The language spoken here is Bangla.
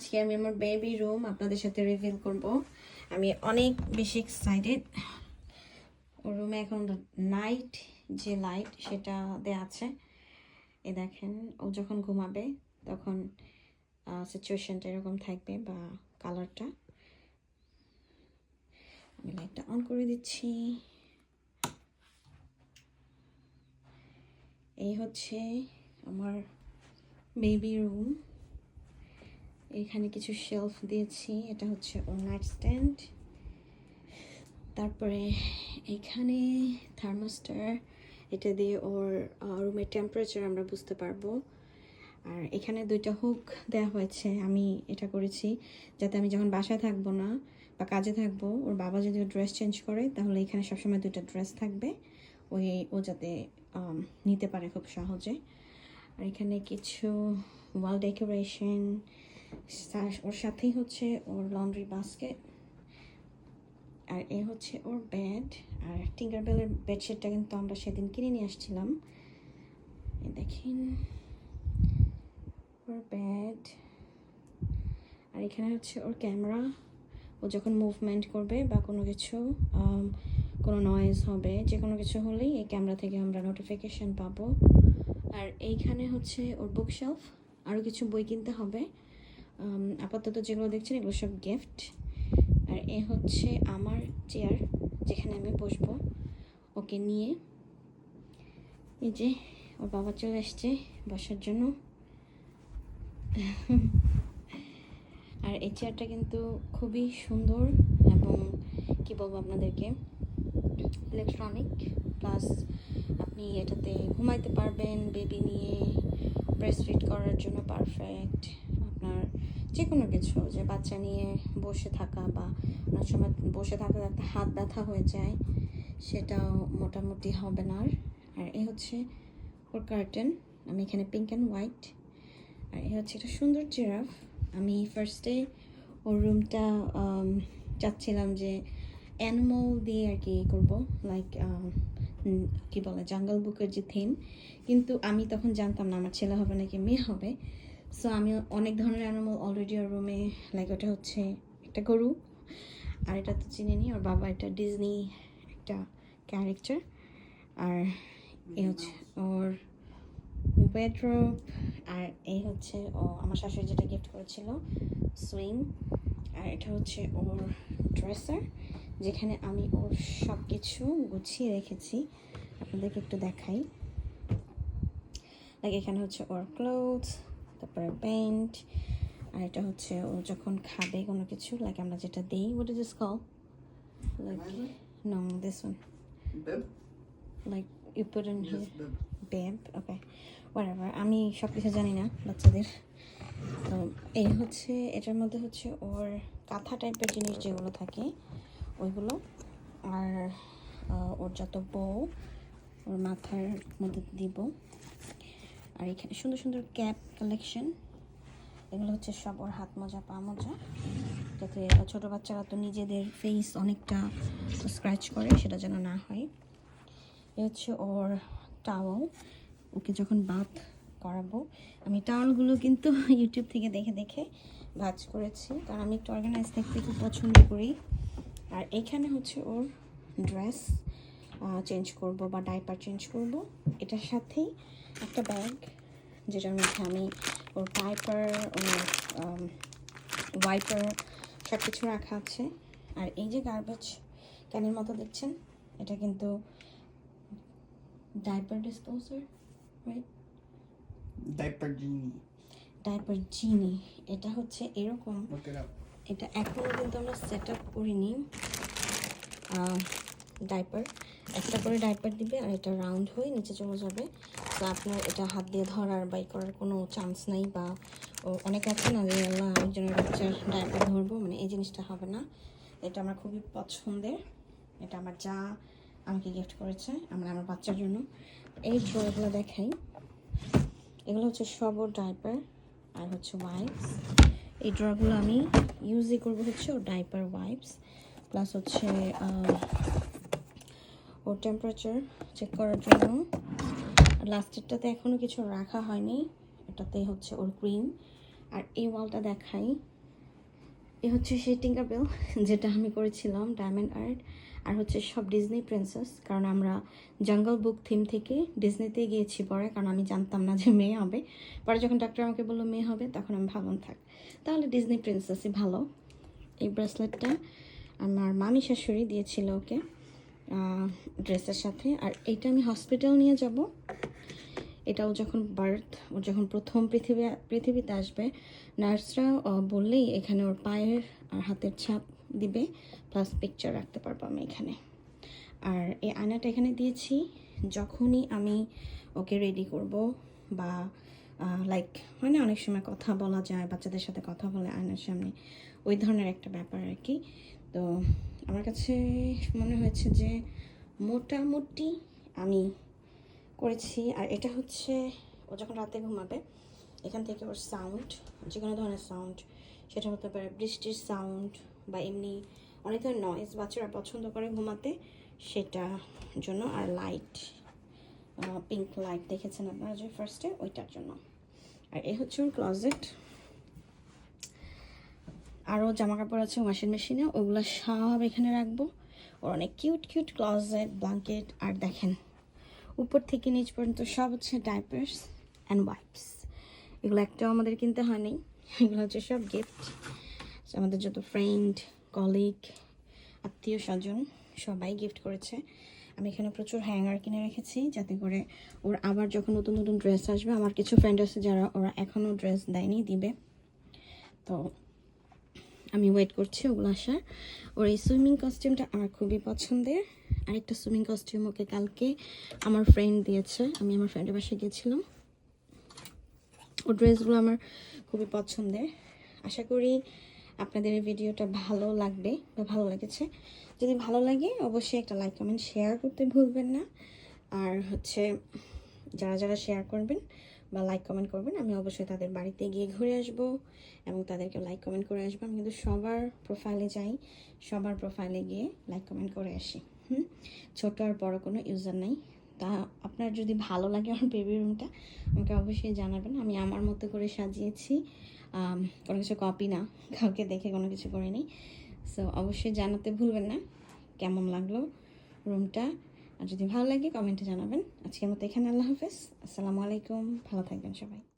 আজকে আমি আমার বেবি রুম আপনাদের সাথে রিভিল করব। আমি অনেক বেশি এক্সাইটেড। ওর রুমে এখন নাইট যে লাইট সেটা দেয়া আছে। এ দেখেন, ও যখন ঘুমাবে তখন সিচুয়েশনটা এরকম থাকবে বা কালারটা। আমি লাইটটা অন করে দিচ্ছি। এই হচ্ছে আমার বেবি রুম। এখানে কিছু শেলফ দিয়েছি, এটা হচ্ছে ওর নাইট স্ট্যান্ড। তারপরে এখানে থার্মোস্টার, এটা দিয়ে ওর রুমের টেম্পারেচার আমরা বুঝতে পারবো। আর এখানে দুইটা হুক দেওয়া হয়েছে। আমি এটা করেছি যাতে আমি যখন বাসায় থাকবো না বা কাজে থাকবো, ওর বাবা যদি ড্রেস চেঞ্জ করে তাহলে এখানে সবসময় দুইটা ড্রেস থাকবে, ও যাতে নিতে পারে খুব সহজে। আর এখানে কিছু ওয়াল ডেকোরেশন, ওর সাথেই হচ্ছে ওর লন্ড্রি বাস্কেট। আর এ হচ্ছে ওর বেড। আর টিঙ্কারবেলের বেডশিটটা কিন্তু আমরা সেদিন কিনে নিয়ে আসছিলাম। দেখেন ওর বেড। আর এখানে হচ্ছে ওর ক্যামেরা। ও যখন মুভমেন্ট করবে বা কোনো কিছু কোনো নয়েজ হবে, যে কোনো কিছু হলেই এই ক্যামেরা থেকে আমরা নোটিফিকেশান পাবো। আর এইখানে হচ্ছে ওর বুকশেলফ। আরও কিছু বই কিনতে হবে। আপাতত যেগুলো দেখছেন এগুলো সব গিফট। আর এ হচ্ছে আমার চেয়ার, যেখানে আমি বসবো ওকে নিয়ে। এই যে ওর বাবা চলে আসছে বসার জন্য। আর এই চেয়ারটা কিন্তু খুবই সুন্দর এবং কি বলবো আপনাদেরকে, ইলেকট্রনিক, প্লাস আপনি এটাতে ঘুমাইতে পারবেন বেবি নিয়ে, ব্রেস্ট ফিড করার জন্য পারফেক্ট। আপনার যে কোনো কিছু, যে বাচ্চা নিয়ে বসে থাকা বা অনেক সময় বসে থাকতে থাকতে হাত ব্যথা হয়ে যায়, সেটাও মোটামুটি হবে না। আর এ হচ্ছে ওর কার্টেন, আমি এখানে পিঙ্ক অ্যান্ড হোয়াইট। আর এ হচ্ছে একটা সুন্দর জিরাফ। আমি ফার্স্টে ওর রুমটা চাচ্ছিলাম যে অ্যানিমাল দিয়ে আর কি করবো, লাইক কি বলে জাঙ্গল বুকের যে থিম, কিন্তু আমি তখন জানতাম না আমার ছেলে হবে নাকি মেয়ে হবে। সো আমি অনেক ধরনের অ্যানিমাল অলরেডি ওর রুমে, লাইক ওটা হচ্ছে একটা গরু, আর এটা তো চিনে নি, ওর বাবা এটা ডিজনি একটা ক্যারেক্টার। আর এ হচ্ছে ওর বেডরুম। আর এই হচ্ছে ও আমার শাশুড়ি যেটা গিফট করেছিল, সুইং। আর এটা হচ্ছে ওর ড্রেসার, যেখানে আমি ওর সব কিছু গুছিয়ে রেখেছি। আপনাদেরকে একটু দেখাই। লাইক এখানে হচ্ছে ওর ক্লোথস, তারপরে প্যান্ট। আর এটা হচ্ছে ও যখন খাবে কোনো কিছু, লাইক আমরা যেটা দিই, what is this call, like no this one, like you put in here, babe, okay whatever, আমি সব কিছু জানি না বাচ্চাদের। তো এই হচ্ছে, এটার মধ্যে হচ্ছে ওর কাঁথা টাইপের জিনিস যেগুলো থাকে ওইগুলো। আর ওর যত বউ ওর মাথার মধ্যে দিব। আর এখানে সুন্দর সুন্দর ক্যাপ কালেকশন, এগুলো হচ্ছে সব ওর হাত মোজা পা মোজা, যাতে ছোটো বাচ্চারা তো নিজেদের ফেস অনেকটা স্ক্র্যাচ করে, সেটা যেন না হয়। এ হচ্ছে ওর টাওয়াল, ওকে যখন বাথ করাবো। আমি টাওয়ালগুলো কিন্তু ইউটিউব থেকে দেখে দেখে ভাঁজ করেছি, কারণ আমি একটু অর্গানাইজ দেখতে খুব পছন্দ করি। আর এইখানে হচ্ছে ওর ড্রেস চেঞ্জ করব বা ডাইপার চেঞ্জ করব। এটার সাথেই একটা ব্যাগ, যেটার মধ্যে আমি ওর ডাইপার, ওর ওয়াইপার সব কিছু রাখা আছে। আর এই যে গার্বেজ ক্যানের মতো দেখছেন, এটা কিন্তু ডাইপার ডিসপোজার, রাইট? ডাইপার জিনি। এটা হচ্ছে এরকম, এটা এখনও কিন্তু আমরা সেট আপ করিনি। ডাইপার একটা করে ডাইপার দিবে, আর এটা রাউন্ড হয়ে নিচে চলে যাবে। তো আপনার এটা হাত দিয়ে ধরার বাই করার কোনো চান্স নাই, বা অনেক আছে না যে আল্লাহ আরেকজনের বাচ্চার ডাইপার ধরবো, মানে এই জিনিসটা হবে না। এটা আমার খুবই পছন্দের, এটা আমার যা আমাকে গিফট করেছে আমার বাচ্চার জন্য। এই ড্রগুলো দেখাই, এগুলো হচ্ছে সব ওর ডাইপার আর হচ্ছে ওয়াইপস। এই ড্রগুলো আমি ইউজই করবো হচ্ছে ওর ডাইপার, ওয়াইপস, প্লাস হচ্ছে ওর টেম্পারেচার চেক করার জন্য। লাস্টেরটাতে এখনও কিছু রাখা হয়নি, এটাতে হচ্ছে ওর ক্রিম। আর এই ওয়ালটা দেখাই, এ হচ্ছে সেই টিঙ্কারবেল যেটা আমি করেছিলাম ডায়মন্ড আর্ট। আর হচ্ছে সব ডিজনি প্রিন্সেস, কারণ আমরা জঙ্গল বুক থিম থেকে ডিজনিতে গিয়েছি পরে, কারণ আমি জানতাম না যে মেয়ে হবে। পরে যখন ডাক্তার আমাকে বললো মেয়ে হবে, তখন আমি ভাবলাম থাক তাহলে ডিজনি প্রিন্সেসই ভালো। এই ব্রেসলেটটা আমার মামি শাশুড়ি দিয়েছিল ওকে ড্রেসের সাথে। আর এইটা আমি হসপিটাল নিয়ে যাব। এটাও যখন ও যখন প্রথম পৃথিবীতে আসবে, নার্সরা বললেই এখানে ওর পায়ের আর হাতের ছাপ দিবে, প্লাস পিকচার রাখতে পারবো আমি এখানে। আর এই আয়নাটা এখানে দিয়েছি, যখনই আমি ওকে রেডি করব বা লাইক হয় না অনেক সময় কথা বলা যায়, বাচ্চাদের সাথে কথা বলে আয়নার সামনে, ওই ধরনের একটা ব্যাপার আর কি। তো আমার কাছে মনে হয়েছে যে মোটামুটি আমি করেছি। আর এটা হচ্ছে ও যখন রাতে ঘুমাবে, এখান থেকে ওর সাউন্ড, যে কোনো ধরনের সাউন্ড, সেটা হতে পারে বৃষ্টির সাউন্ড বা এমনি অনেক ধরনের নয়েজ বাচ্চারা পছন্দ করে ঘুমাতে, সেটা জন্য। আর লাইট, পিঙ্ক লাইট দেখেছেন আপনারা যে ফার্স্টে, ওইটার জন্য। আর এই হচ্ছে ওর ক্লজেট। আরও জামা কাপড় আছে ওয়াশিং মেশিনে, ওগুলো সব এখানে রাখবো। ওর অনেক কিউট কিউট ক্লজেট, ব্ল্যাঙ্কেট। আর দেখেন উপর থেকে নিচ পর্যন্ত সব হচ্ছে ডাইপার্স অ্যান্ড ওয়াইপস। এগুলো একটাও আমাদের কিনতে হয়নি, এগুলো হচ্ছে সব গিফট। আমাদের যত ফ্রেন্ড, কলিগ, আত্মীয় স্বজন সবাই গিফট করেছে। আমি এখানে প্রচুর হ্যাঙ্গার কিনে রেখেছি, যাতে করে ওর আবার যখন নতুন নতুন ড্রেস আসবে, আমার কিছু ফ্রেন্ড আছে যারা ওরা এখনও ড্রেস দেয়নি, দিবে। তো আমি ওয়েট করছি ওগুলো আসার। ওর এই সুইমিং কস্টিউমটা আমার খুবই পছন্দের। আরেকটা সুইমিং কস্টিউম ওকে কালকে আমার ফ্রেন্ড দিয়েছে, আমি আমার ফ্রেন্ডের বাসায় গিয়েছিলাম। ওর ড্রেসগুলো আমার খুবই পছন্দের। আশা করি আপনাদের এই ভিডিওটা ভালো লাগবে বা ভালো লেগেছে। যদি ভালো লাগে অবশ্যই একটা লাইক কমেন্ট শেয়ার করতে ভুলবেন না। আর হচ্ছে যারা যারা শেয়ার করবেন বা লাইক কমেন্ট করবেন, আমি অবশ্যই তাদের বাড়িতে গিয়ে ঘুরে আসব এবং তাদেরকে লাইক কমেন্ট করে আসবো। আমি কিন্তু সবার প্রোফাইলে যাই, সবার প্রোফাইলে গিয়ে লাইক কমেন্ট করে আসি। ছোট আর বড় কোনো ইউজার নেই। তা আপনার যদি ভালো লাগে আমার বেবি রুমটা, আমাকে অবশ্যই জানাবেন। আমি আমার মতো করে সাজিয়েছি, কোনো কিছু কপি না, কাউকে দেখে কোনো কিছু করিনি। সো অবশ্যই জানাতে ভুলবেন না কেমন লাগলো রুমটা। আর যদি ভালো লাগে কমেন্টে জানাবেন। আজকের মতো এখানে, আল্লাহ হাফেজ, আসসালামু আলাইকুম, ভালো থাকবেন সবাই।